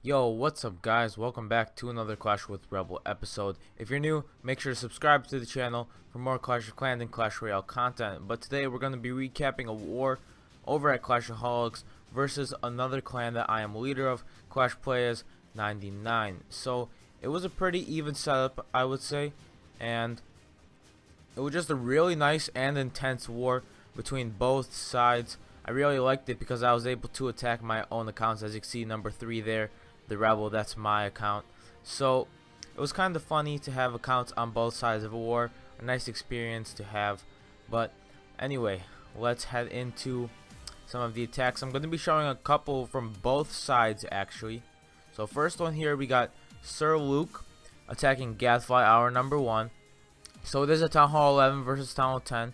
Yo, what's up guys? Welcome back to another Clash with Rebel episode. If you're new, make sure to subscribe to the channel for more Clash of Clans and Clash Royale content. But today we're going to be recapping a war over at CLASHaHOLIKZ versus another clan that I am leader of, Clashplayas99. So it was a pretty even setup, I would say, and it was just a really nice and intense war between both sides. I really liked it because I was able to attack my own accounts. As you can see, number 3 there, the Rebel, that's my account. So it was kind of funny to have accounts on both sides of a war. A nice experience to have. But anyway, let's head into some of the attacks. I'm going to be showing a couple from both sides actually. So first one here, we got Sir Luke attacking Gadfly, our number 1. So it is a Town Hall 11 versus Town Hall 10.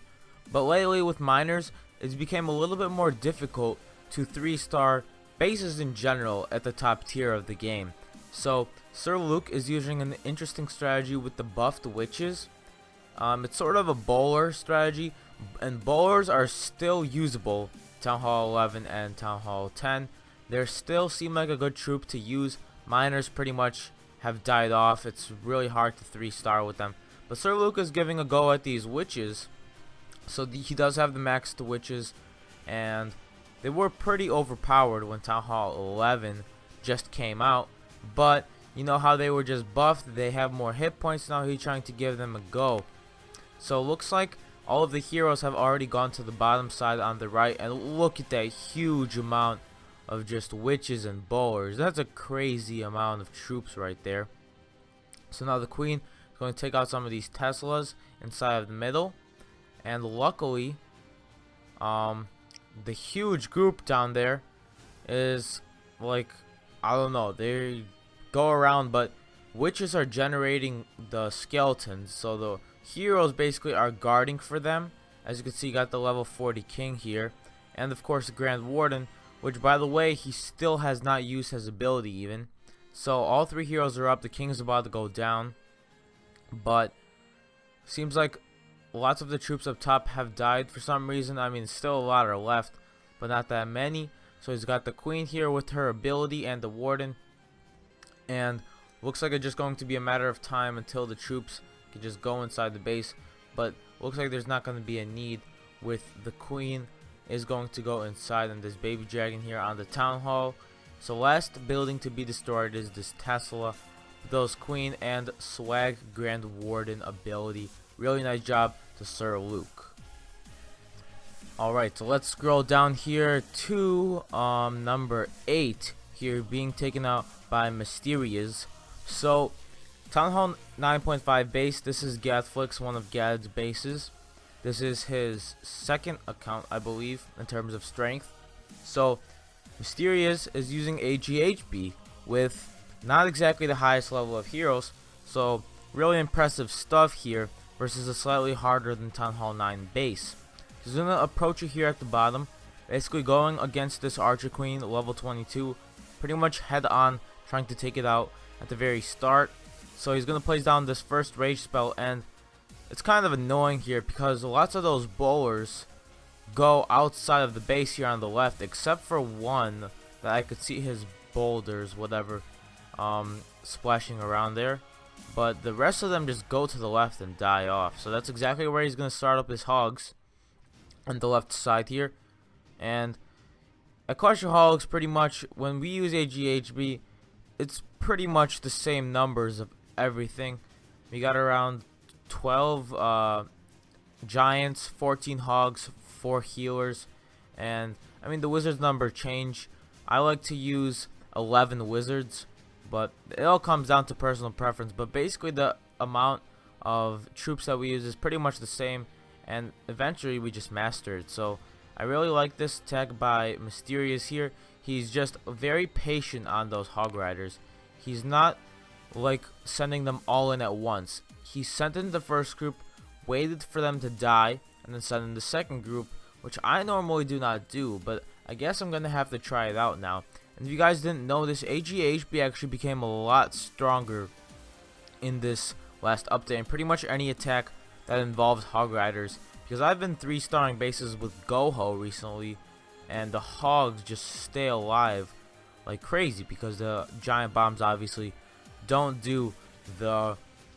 But lately with miners, it's became a little bit more difficult to 3-star bases in general at the top tier of the game. So Sir Luke is using an interesting strategy with the buffed witches. It's sort of a bowler strategy, and bowlers are still usable. Town Hall 11 and Town Hall 10, they still seem like a good troop to use. Miners pretty much have died off. It's really hard to 3-star with them. But Sir Luke is giving a go at these witches. So he does have the maxed witches, and they were pretty overpowered when Town Hall 11 just came out. But you know how they were just buffed, they have more hit points now. He's trying to give them a go. So it looks like all of the heroes have already gone to the bottom side on the right, and look at that huge amount of just witches and bowlers. That's a crazy amount of troops right there. So now the queen is going to take out some of these Teslas inside of the middle. And luckily, the huge group down there is like, I don't know, they go around, but witches are generating the skeletons. So the heroes basically are guarding for them. As you can see, you got the level 40 king here. And of course the Grand Warden, which by the way, he still has not used his ability even. So all 3 heroes are up. The king is about to go down. But seems like lots of the troops up top have died for some reason. I mean, still a lot are left, but not that many. So he's got the queen here with her ability and the warden. And looks like it's just going to be a matter of time until the troops can just go inside the base. But looks like there's not going to be a need, with the queen is going to go inside and this baby dragon here on the town hall. So last building to be destroyed is this Tesla, those queen and swag Grand Warden ability. Really nice job to Sir Luke. Alright, so let's scroll down here to number 8 here, being taken out by Mysterious. So Town Hall 9.5 base, this is Gadflix, one of Gad's bases. This is his second account, I believe, in terms of strength. So Mysterious is using a GHB with not exactly the highest level of heroes. So really impressive stuff here versus a slightly harder than Town Hall 9 base. He's going to approach it here at the bottom, basically going against this Archer Queen, level 22, pretty much head on, trying to take it out at the very start. So he's going to place down this first rage spell, and it's kind of annoying here because lots of those bowlers go outside of the base here on the left, except for one that I could see his boulders, whatever, splashing around there. But the rest of them just go to the left and die off. So that's exactly where he's going to start up his hogs, on the left side here. And at CLASHaHOLIKZ, pretty much when we use a GHB, it's pretty much the same numbers of everything. We got around 12 giants, 14 hogs, 4 healers, and I mean the wizards number change. I like to use 11 wizards, but it all comes down to personal preference. But basically the amount of troops that we use is pretty much the same, and eventually we just master it. So I really like this attack by Mysterious here. He's just very patient on those hog riders. He's not like sending them all in at once. He sent in the first group, waited for them to die, and then sent in the second group, which I normally do not do, but I guess I'm gonna have to try it out now. And if you guys didn't know this, AGHB actually became a lot stronger in this last update, and pretty much any attack that involves hog riders, because I've been 3-starring bases with Goho recently, and the hogs just stay alive like crazy, because the giant bombs obviously don't do the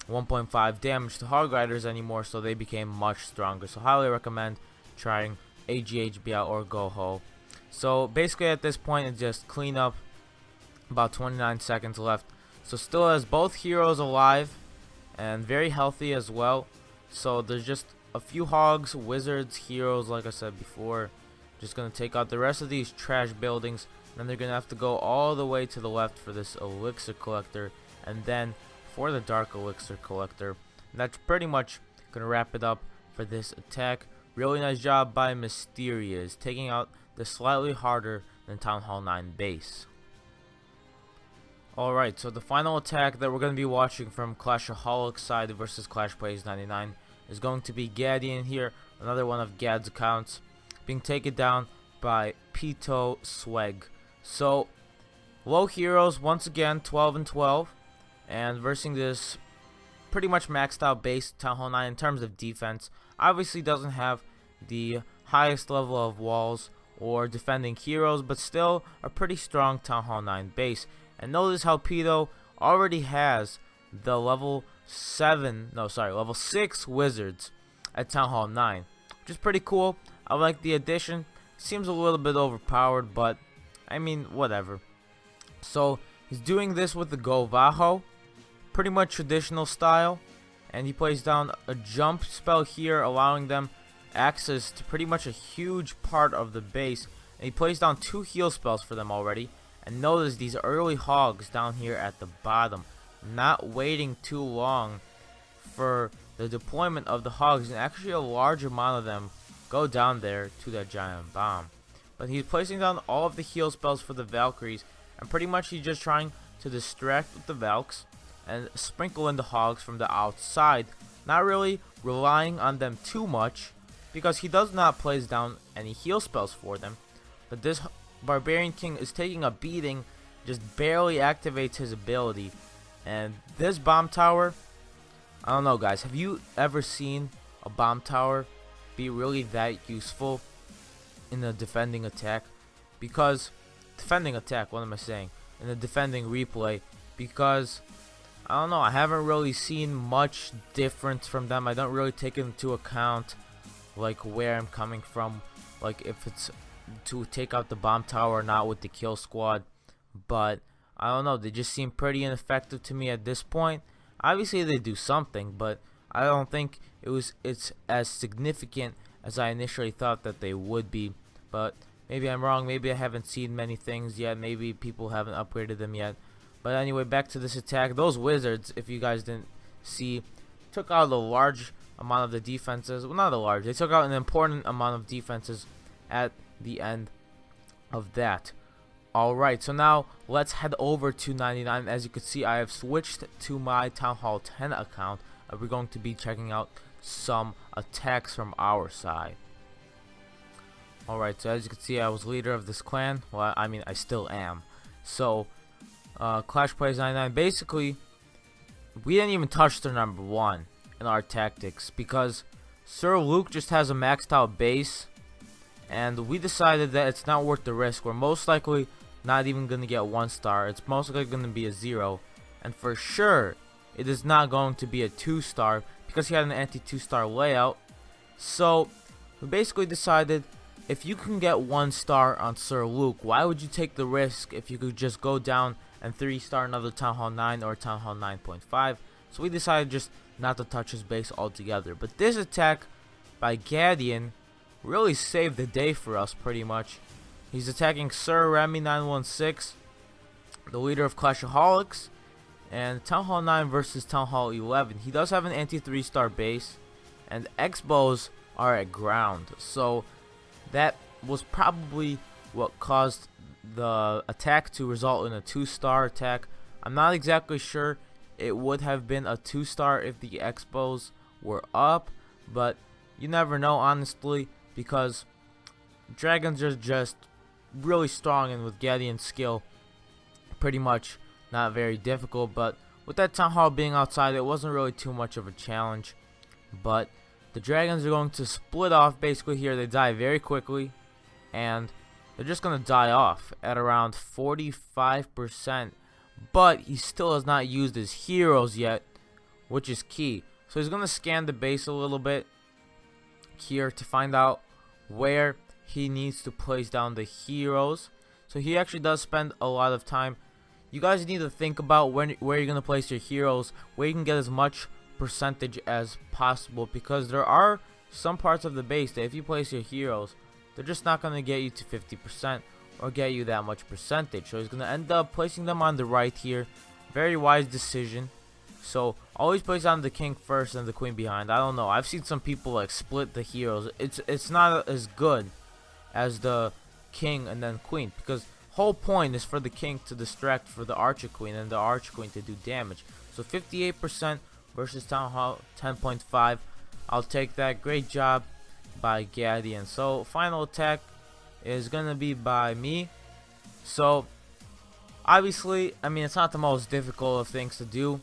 1.5 damage to hog riders anymore, so they became much stronger. So highly recommend trying AGHBL or Go-Ho. So basically at this point it's just clean up. About 29 seconds left, so still has both heroes alive and very healthy as well. So there's just a few hogs, wizards, heroes, like I said before. Just gonna take out the rest of these trash buildings, and then they're gonna have to go all the way to the left for this elixir collector, and then for the dark elixir collector. And that's pretty much gonna wrap it up for this attack. Really nice job by Mysterious, taking out the slightly harder than Town Hall 9 base. Alright, so the final attack that we're going to be watching from CLASHaHOLIKZ side versus CLASHplayas99 is going to be Gadian here, another one of Gad's accounts, being taken down by Pito Sweg. So, low heroes once again, 12 and 12, and versing this pretty much maxed out base Town Hall 9 in terms of defense. Obviously doesn't have the highest level of walls or defending heroes, but still a pretty strong Town Hall 9 base. And notice how Pito already has the level 6 wizards at Town Hall 9, which is pretty cool. I like the addition. Seems a little bit overpowered, but I mean, whatever. So he's doing this with the Go-Vaho, pretty much traditional style, and he plays down a jump spell here, allowing them access to pretty much a huge part of the base. And he plays down 2 heal spells for them already. And notice these early hogs down here at the bottom, not waiting too long for the deployment of the hogs, and actually a large amount of them go down there to that giant bomb. But he's placing down all of the heal spells for the Valkyries, and pretty much he's just trying to distract with the Valks and sprinkle in the hogs from the outside, not really relying on them too much, because he does not place down any heal spells for them. But this Barbarian King is taking a beating, just barely activates his ability. And this bomb tower, I don't know guys, have you ever seen a bomb tower be really that useful in a defending attack? Because defending attack, what am I saying? In a defending replay, because I don't know, I haven't really seen much difference from them. I don't really take into account like where I'm coming from, like if it's to take out the bomb tower or not with the kill squad. But I don't know, they just seem pretty ineffective to me at this point. Obviously they do something, but I don't think it's as significant as I initially thought that they would be. But maybe I'm wrong, maybe I haven't seen many things yet, maybe people haven't upgraded them yet. But anyway, back to this attack. Those wizards, if you guys didn't see, took out a large amount of the defenses. Well, not a large, they took out an important amount of defenses at the end of that. Alright, so now let's head over to 99. As you can see, I have switched to my Town Hall 10 account, and we're going to be checking out some attacks from our side. Alright, so as you can see, I was leader of this clan. Well, I mean, I still am. So Clashplayas99, basically we didn't even touch their number 1 in our tactics, because Sir Luke just has a maxed out base, and we decided that it's not worth the risk. We're most likely not even going to get 1 star. It's most likely going to be a 0, and for sure it is not going to be a 2 star, because he had an anti 2 star layout. So we basically decided, if you can get 1 star on Sir Luke, why would you take the risk if you could just go down and 3 star another Town Hall 9 or Town Hall 9.5? So we decided just not to touch his base altogether. But this attack by Gadian really saved the day for us pretty much. He's attacking Sir Remy916, the leader of CLASHaHOLIKZ, and Town Hall 9 versus Town Hall 11. He does have an anti 3 star base, and X-bows are at ground. So that was probably what caused the attack to result in a 2 star attack. I'm not exactly sure it would have been a 2 star if the X-bows were up, but you never know, honestly, because dragons are just really strong, and with Gadian's skill, pretty much not very difficult. But with that Town Hall being outside, it wasn't really too much of a challenge. But the dragons are going to split off basically here. They die very quickly, and they're just gonna die off at around 45%. But he still has not used his heroes yet, which is key. So he's gonna scan the base a little bit here to find out where he needs to place down the heroes. So he actually does spend a lot of time. You guys need to think about where you're gonna place your heroes, where you can get as much percentage as possible, because there are some parts of the base that if you place your heroes, they're just not gonna get you to 50% or get you that much percentage. So he's gonna end up placing them on the right here. Very wise decision. So always place on the king first and the queen behind. I don't know, I've seen some people like split the heroes. It's not as good as the king and then queen, because whole point is for the king to distract for the archer queen and the archer queen to do damage. So 58% versus Town Hall 10.5. I'll take that. Great job by Gadian. So final attack is gonna be by me. So obviously, I mean, it's not the most difficult of things to do,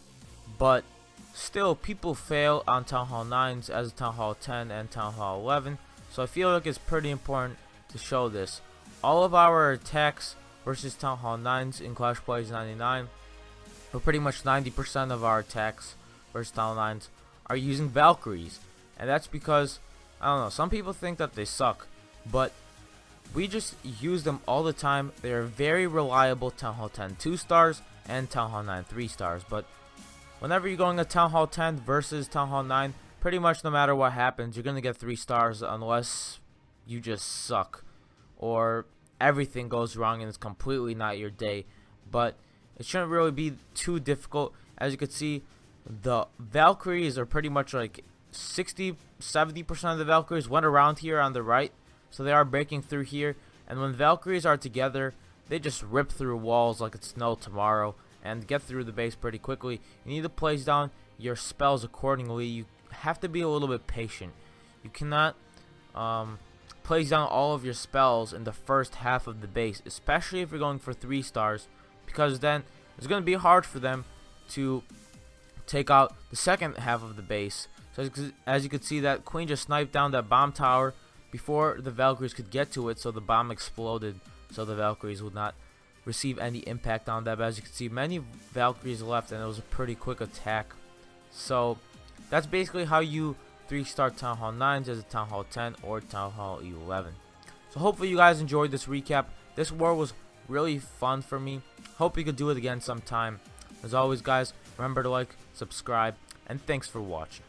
but still people fail on Town Hall 9s as Town Hall 10 and Town Hall 11. So I feel like it's pretty important to show this. All of our attacks versus Town Hall 9s in CLASHplayas99, or pretty much 90% of our attacks versus Town Hall 9s, are using Valkyries. And that's because, I don't know, some people think that they suck, but we just use them all the time. They are very reliable. Town Hall 10 2 stars and Town Hall 9 3 stars. But whenever you're going to Town Hall 10 versus Town Hall 9, pretty much no matter what happens, you're going to get 3 stars unless you just suck or everything goes wrong and it's completely not your day. But it shouldn't really be too difficult. As you can see, the Valkyries are pretty much like 60-70% of the Valkyries went around here on the right. So they are breaking through here, and when Valkyries are together, they just rip through walls like it's no tomorrow and get through the base pretty quickly. You need to place down your spells accordingly. You have to be a little bit patient. You cannot place down all of your spells in the first half of the base, especially if you're going for 3 stars, because then it's going to be hard for them to take out the second half of the base. So as you can see, that queen just sniped down that bomb tower before the Valkyries could get to it, so the bomb exploded, so the Valkyries would not receive any impact on that. But as you can see, many Valkyries left, and it was a pretty quick attack. So that's basically how you 3-star Town Hall 9s as a Town Hall 10 or Town Hall 11. So hopefully you guys enjoyed this recap. This war was really fun for me. Hope you could do it again sometime. As always, guys, remember to like, subscribe, and thanks for watching.